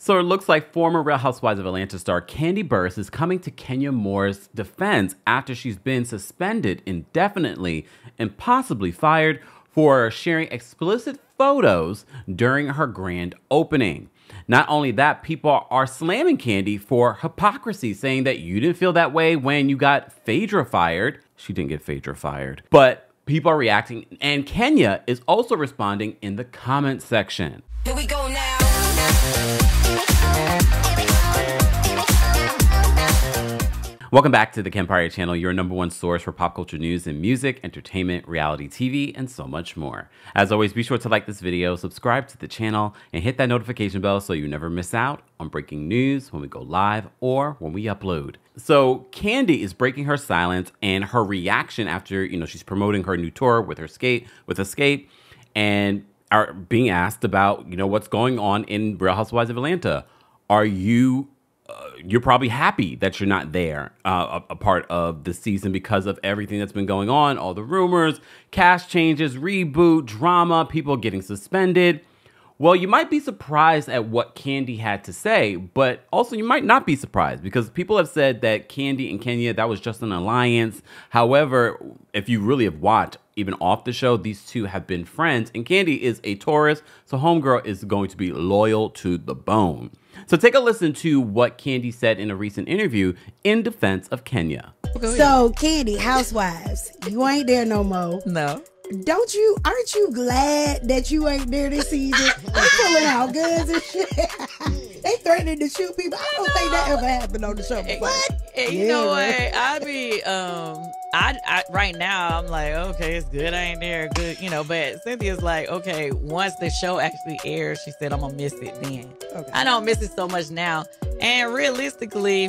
So it looks like former Real Housewives of Atlanta star Kandi Burruss is coming to Kenya Moore's defense after she's been suspended indefinitely and possibly fired for sharing explicit photos during her grand opening. Not only that, people are slamming Kandi for hypocrisy, saying that you didn't feel that way when you got Phaedra fired. She didn't get Phaedra fired, but people are reacting, and Kenya is also responding in the comment section. Here we go now. Welcome back to the Kempire channel, your #1 source for pop culture news and music, entertainment, reality TV, and so much more. As always, be sure to like this video, subscribe to the channel, and hit that notification bell so you never miss out on breaking news when we go live or when we upload. So Kandi is breaking her silence and her reaction after, she's promoting her new tour with Escape, and are being asked about, what's going on in Real Housewives of Atlanta. Are you you're probably happy that you're not there a part of the season because of everything that's been going on, all the rumors, cast changes, reboot, drama, people getting suspended. Well, you might be surprised at what Kandi had to say, but also you might not be surprised because people have said that Kandi and Kenya, that was just an alliance. However, if you really have watched, even off the show, these two have been friends, and Kandi is a Taurus, so homegirl is going to be loyal to the bone. So take a listen to what Kandi said in a recent interview in defense of Kenya. So, Kandi, Housewives, you ain't there no more. No. Aren't you glad that you ain't there this season? They pulling out guns and shit. They threatening to shoot people. I don't think that ever happened on the show. What? You know what? I be, I right now, I'm like, okay, it's good. I ain't there. Good, but Cynthia's like, okay, once the show actually airs, she said, I'm going to miss it then. Okay. I don't miss it so much now. And realistically,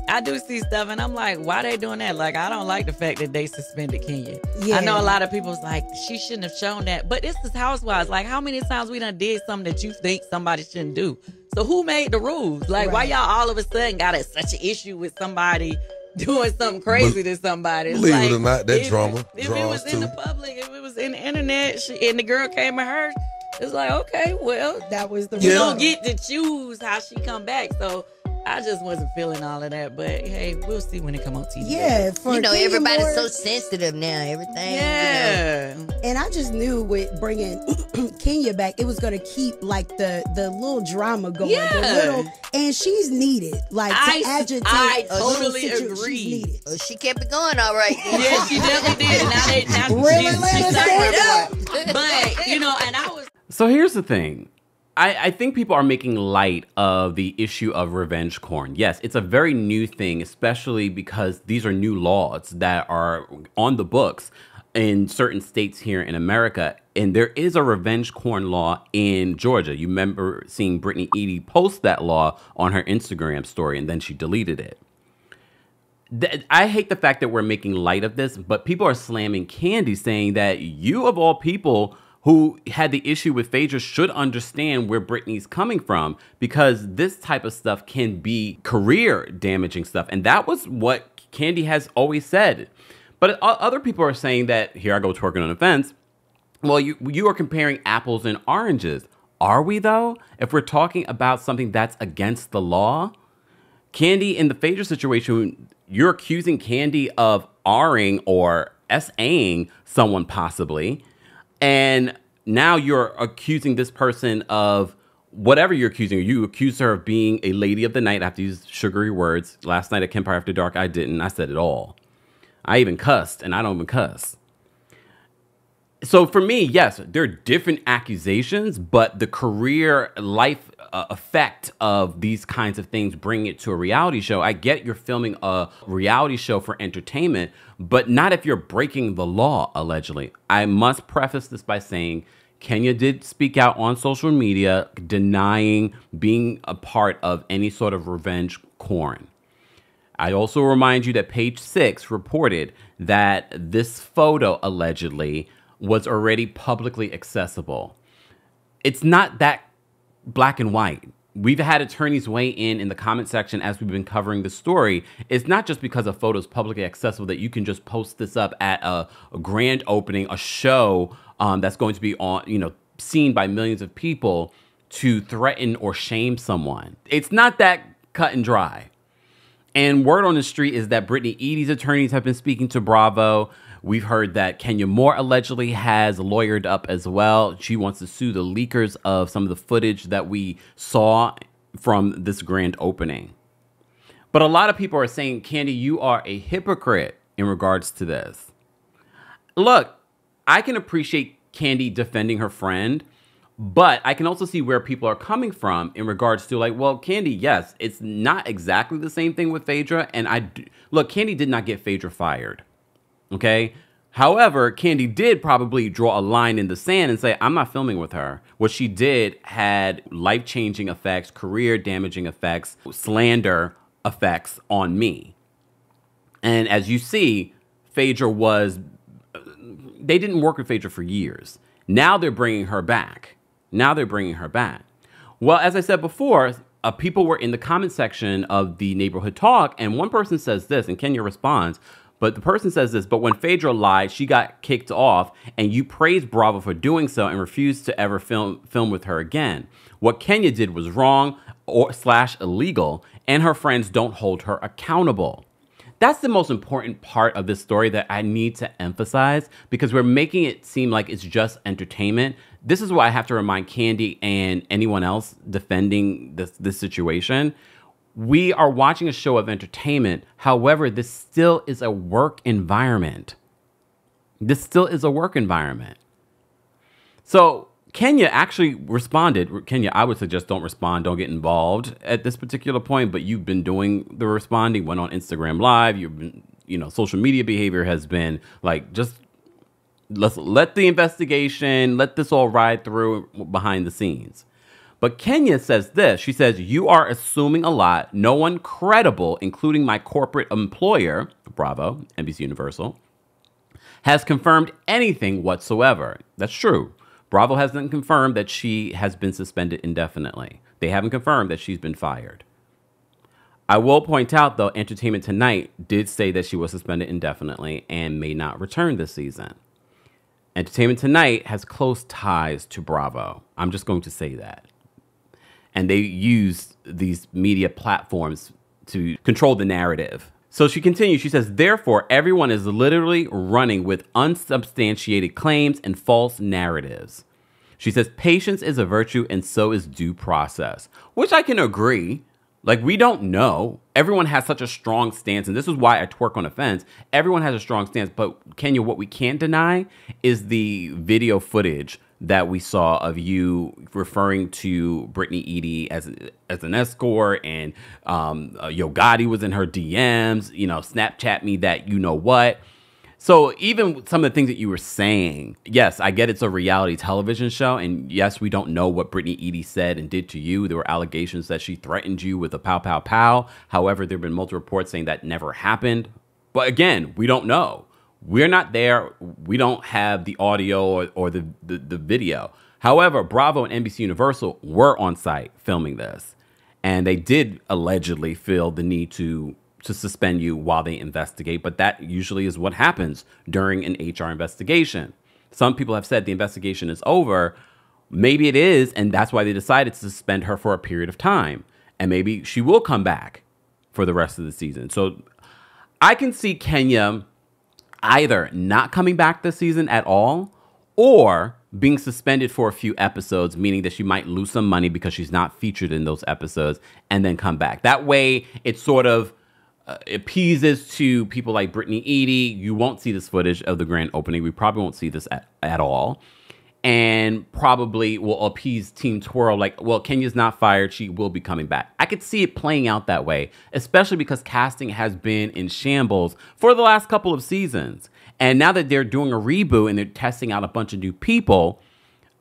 I do see stuff and I'm like, why they doing that? Like, I don't like the fact that they suspended Kenya. Yeah. I know a lot of people's like, she shouldn't have shown that. But it's just Housewives. Like, how many times we done did something that you think somebody shouldn't do? So who made the rules? Like, why y'all all of a sudden got such an issue with somebody doing something crazy to somebody? It's believe like, it or not, that drama if draws it was in the public, if it was in the internet, and the girl came at her, it's like, okay, well, that was the you don't get to choose how she come back. So I just wasn't feeling all of that, but hey, we'll see when it come on TV. Yeah, for everybody's so sensitive now. Everything. Yeah, and I just knew with bringing Kenya back, it was gonna keep like the little drama going. Yeah, and she's needed like to agitate. I totally agree. She kept it going all right. Yeah, she definitely did. Now really but and I was. So here's the thing. I think people are making light of the issue of revenge porn. Yes, it's a very new thing, especially because these are new laws that are on the books in certain states here in America. And there is a revenge porn law in Georgia. You remember seeing Brittany Edie post that law on her Instagram story, and then she deleted it. I hate the fact that we're making light of this, but people are slamming Kandi, saying that you, of all people, who had the issue with Phaedra should understand where Brittany's coming from, because this type of stuff can be career damaging stuff. And that was what Kandi has always said. But other people are saying that, here I go twerking on the fence. Well, you are comparing apples and oranges. Are we though? If we're talking about something that's against the law? Kandi, in the Phaedra situation, you're accusing Kandi of R-ing or S-ing someone possibly. And now you're accusing this person of whatever you're accusing her. You accuse her of being a lady of the night. I have to use sugary words. Last night at Kempire After Dark, I didn't. I said it all. I even cussed, and I don't even cuss. So for me, yes, there are different accusations, but the career life effect of these kinds of things bring it to a reality show. I get you're filming a reality show for entertainment, but not if you're breaking the law, allegedly. I must preface this by saying Kenya did speak out on social media denying being a part of any sort of revenge porn. I also remind you that Page 6 reported that this photo allegedly was already publicly accessible. It's not that black and white. We've had attorneys weigh in the comment section as we've been covering the story. It's not just because a photo is publicly accessible that you can just post this up at a grand opening, a show that's going to be on, seen by millions of people to threaten or shame someone. It's not that cut and dry. And word on the street is that Brittany Edie's attorneys have been speaking to Bravo. We've heard that Kenya Moore allegedly has lawyered up as well. She wants to sue the leakers of some of the footage that we saw from this grand opening. But a lot of people are saying, Kandi, you are a hypocrite in regards to this. Look, I can appreciate Kandi defending her friend, but I can also see where people are coming from in regards to like, well, Kandi, yes, it's not exactly the same thing with Phaedra. And look, Kandi did not get Phaedra fired. Okay. However, Kandi did probably draw a line in the sand and say, I'm not filming with her. What she did had life-changing effects, career-damaging effects, slander effects on me. And as you see, Phaedra they didn't work with Phaedra for years. Now they're bringing her back. Well, as I said before, people were in the comment section of the Neighborhood Talk, and one person says this, and Kenya responds, but the person says this, but when Phaedra lied, she got kicked off, and you praised Bravo for doing so and refused to ever film with her again. What Kenya did was wrong / illegal, and her friends don't hold her accountable. That's the most important part of this story that I need to emphasize, because we're making it seem like it's just entertainment. This is why I have to remind Kandi and anyone else defending this situation. We are watching a show of entertainment. However, this still is a work environment. So Kenya actually responded. Kenya, I would suggest don't respond, don't get involved at this particular point, but you've been doing the responding, went on Instagram Live. You've been, social media behavior has been like, just let's let the investigation, let this all ride through behind the scenes. But Kenya says this. She says, you are assuming a lot. No one credible, including my corporate employer, Bravo, NBC Universal, has confirmed anything whatsoever. That's true. Bravo hasn't confirmed that she has been suspended indefinitely. They haven't confirmed that she's been fired. I will point out, though, Entertainment Tonight did say that she was suspended indefinitely and may not return this season. Entertainment Tonight has close ties to Bravo. I'm just going to say that. And they use these media platforms to control the narrative. So she continues, she says, therefore, everyone is literally running with unsubstantiated claims and false narratives. She says, patience is a virtue and so is due process, which I can agree. Like, we don't know. Everyone has such a strong stance, and this is why I twerk on a fence. Everyone has a strong stance, but Kenya, what we can't deny is the video footage that we saw of you referring to Brittany Edie as an escort, and Yo Gotti was in her DMs, Snapchat me that what. So even some of the things that you were saying, yes, I get it's a reality television show, and yes, we don't know what Brittany Edie said and did to you. There were allegations that she threatened you with a pow, pow, pow. However, there have been multiple reports saying that never happened. But again, we don't know. We're not there. We don't have the audio or the video. However, Bravo and NBC Universal were on site filming this, and they did allegedly feel the need to suspend you while they investigate. But that usually is what happens during an HR investigation. Some people have said the investigation is over. Maybe it is, and that's why they decided to suspend her for a period of time. And maybe she will come back for the rest of the season. So I can see Kenya either not coming back this season at all, or being suspended for a few episodes, meaning that she might lose some money because she's not featured in those episodes, and then come back. That way, it sort of appeases to people like Brittany Edie. You won't see this footage of the grand opening. We probably won't see this at all. And probably will appease Team Twirl, like, well, Kenya's not fired. She will be coming back. I could see it playing out that way, especially because casting has been in shambles for the last couple of seasons. And now that they're doing a reboot and they're testing out a bunch of new people,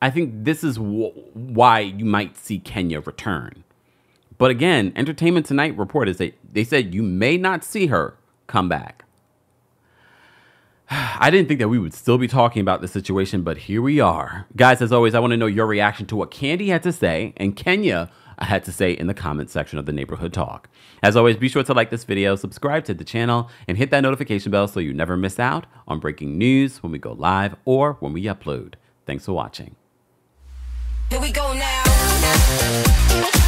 I think this is why you might see Kenya return. But again, Entertainment Tonight reported they said you may not see her come back. I didn't think that we would still be talking about this situation, but here we are. Guys, as always, I want to know your reaction to what Kandi had to say and Kenya had to say in the comment section of the Neighborhood Talk. As always, be sure to like this video, subscribe to the channel, and hit that notification bell so you never miss out on breaking news when we go live or when we upload. Thanks for watching. Here we go now. Bye.